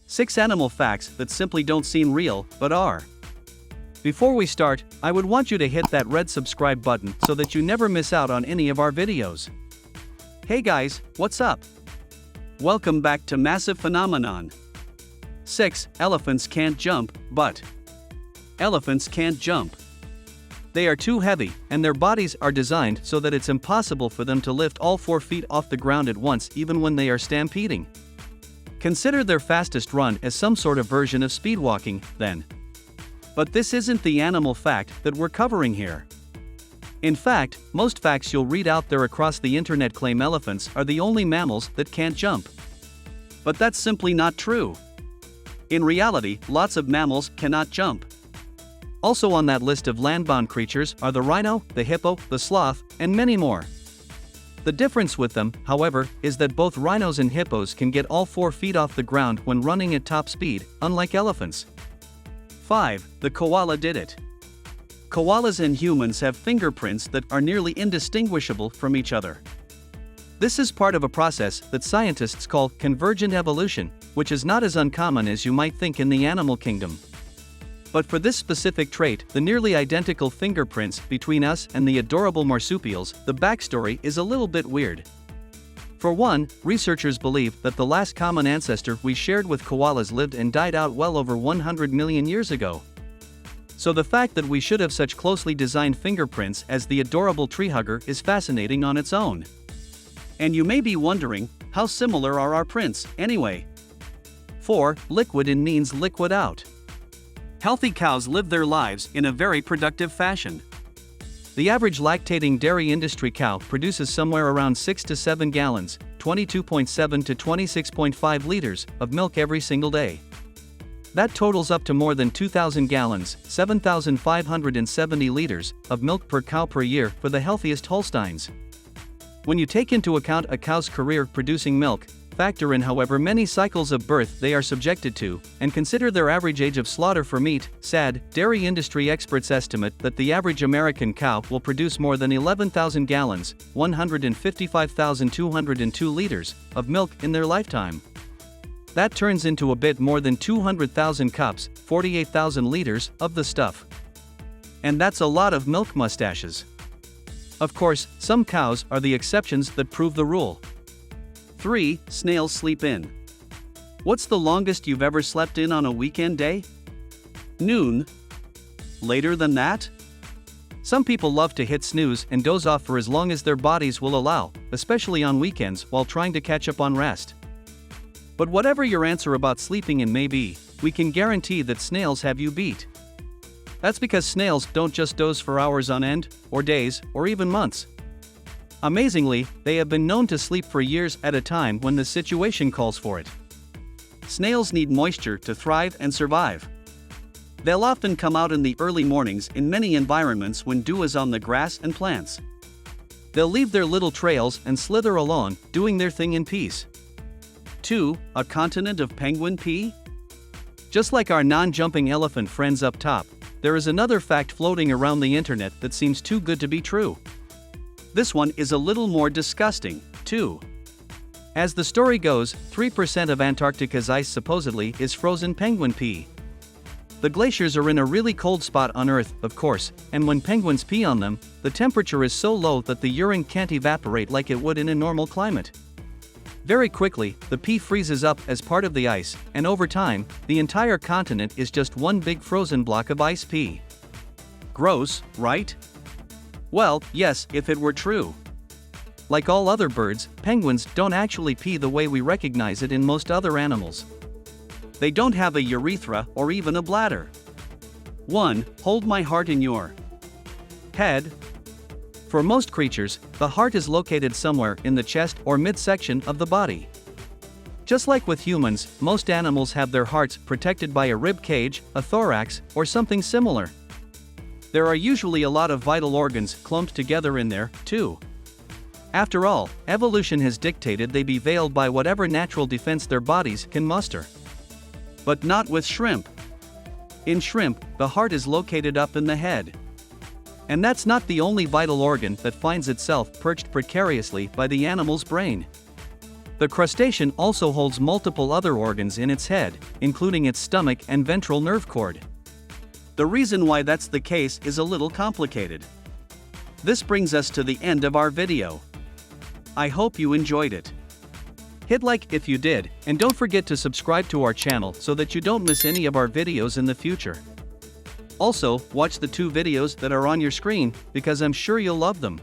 6 animal facts that simply don't seem real, but are. Before we start, I would want you to hit that red subscribe button so that you never miss out on any of our videos. Hey guys, what's up? Welcome back to Massive Phenomenon. 6. Elephants can't jump, but elephants can't jump. They are too heavy, and their bodies are designed so that it's impossible for them to lift all 4 feet off the ground at once, even when they are stampeding. Consider their fastest run as some sort of version of speedwalking, then. But this isn't the animal fact that we're covering here. In fact, most facts you'll read out there across the internet claim elephants are the only mammals that can't jump. But that's simply not true. In reality, lots of mammals cannot jump. Also on that list of land-bound creatures are the rhino, the hippo, the sloth, and many more. The difference with them, however, is that both rhinos and hippos can get all 4 feet off the ground when running at top speed, unlike elephants. 5. The koala did it. Koalas and humans have fingerprints that are nearly indistinguishable from each other. This is part of a process that scientists call convergent evolution, which is not as uncommon as you might think in the animal kingdom. But for this specific trait, the nearly identical fingerprints between us and the adorable marsupials, the backstory is a little bit weird. For one, researchers believe that the last common ancestor we shared with koalas lived and died out well over 100 million years ago. So the fact that we should have such closely designed fingerprints as the adorable treehugger is fascinating on its own. And you may be wondering, how similar are our prints, anyway? 4. Liquid in means liquid out. Healthy cows live their lives in a very productive fashion. The average lactating dairy industry cow produces somewhere around 6 to 7 gallons, 22.7 to 26.5 liters, of milk every single day. That totals up to more than 2,000 gallons, 7,570 liters, of milk per cow per year for the healthiest Holsteins. When you take into account a cow's career producing milk, factor in however many cycles of birth they are subjected to, and consider their average age of slaughter for meat, SAD, dairy industry experts estimate that the average American cow will produce more than 11,000 gallons, 155,202 liters, of milk in their lifetime. That turns into a bit more than 200,000 cups, 48,000 liters, of the stuff. And that's a lot of milk mustaches. Of course, some cows are the exceptions that prove the rule. 3. Snails sleep in. What's the longest you've ever slept in on a weekend day? Noon? Later than that? Some people love to hit snooze and doze off for as long as their bodies will allow, especially on weekends while trying to catch up on rest. But whatever your answer about sleeping in may be, we can guarantee that snails have you beat. That's because snails don't just doze for hours on end, or days, or even months. Amazingly, they have been known to sleep for years at a time when the situation calls for it. Snails need moisture to thrive and survive. They'll often come out in the early mornings in many environments when dew is on the grass and plants. They'll leave their little trails and slither along, doing their thing in peace. 2. A continent of penguin pee? Just like our non-jumping elephant friends up top, there is another fact floating around the internet that seems too good to be true. This one is a little more disgusting, too. As the story goes, 3% of Antarctica's ice supposedly is frozen penguin pee. The glaciers are in a really cold spot on Earth, of course, and when penguins pee on them, the temperature is so low that the urine can't evaporate like it would in a normal climate. Very quickly, the pee freezes up as part of the ice, and over time, the entire continent is just one big frozen block of ice pee. Gross, right? Well, yes, if it were true. Like all other birds, penguins don't actually pee the way we recognize it in most other animals. They don't have a urethra or even a bladder. 1. Hold my heart in your head. For most creatures, the heart is located somewhere in the chest or midsection of the body. Just like with humans, most animals have their hearts protected by a rib cage, a thorax, or something similar. There are usually a lot of vital organs clumped together in there, too. After all, evolution has dictated they be veiled by whatever natural defense their bodies can muster. But not with shrimp. In shrimp, the heart is located up in the head. And that's not the only vital organ that finds itself perched precariously by the animal's brain. The crustacean also holds multiple other organs in its head, including its stomach and ventral nerve cord. The reason why that's the case is a little complicated. This brings us to the end of our video. I hope you enjoyed it. Hit like if you did, and don't forget to subscribe to our channel so that you don't miss any of our videos in the future. Also, watch the 2 videos that are on your screen, because I'm sure you'll love them.